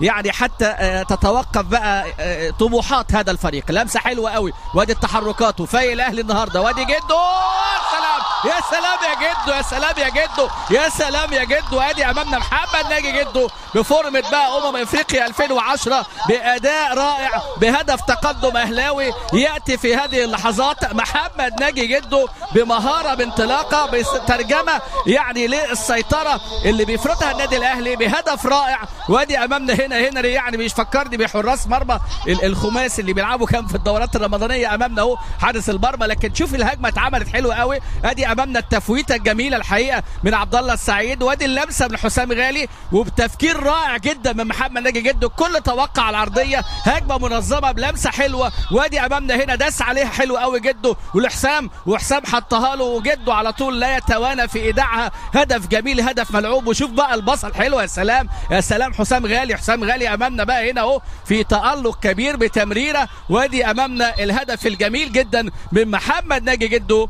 يعني حتى تتوقف بقى طموحات هذا الفريق. لمسه حلوه قوي، وادي التحركات وفايق الاهلي النهارده، وادي جدو سلام، يا سلام يا جدو، يا سلام يا جدو، يا سلام يا جدو. ادي امامنا محمد ناجي جدو بفورمه بقى افريقيا 2010 باداء رائع بهدف تقدم اهلاوي ياتي في هذه اللحظات. محمد ناجي جدو بمهاره بانطلاقه بترجمه يعني للسيطره اللي بيفرضها النادي الاهلي بهدف رائع. وادي امامنا هنا يعني مش فكرني بحراس مرمى الخماس اللي بيلعبوا كان في الدورات الرمضانيه. امامنا اهو حارس المرمى، لكن شوف الهجمه اتعملت حلوه قوي. ادي امامنا التفويته الجميله الحقيقه من عبد الله السعيد، وادي اللمسه من حسام غالي وبتفكير رائع جدا من محمد ناجي جدو. الكل توقع العرضيه، هجمه منظمه بلمسه حلوه. وادي امامنا هنا داس عليها حلو قوي جدو ولحسام، وحسام حطها له وجدو على طول لا يتوانى في ايداعها. هدف جميل، هدف ملعوب. وشوف بقى البصل الحلوه، يا سلام يا سلام. حسام غالي، حسام غالي امامنا بقى هنا اهو في تألق كبير بتمريره. وادي امامنا الهدف الجميل جدا من محمد ناجي جدو.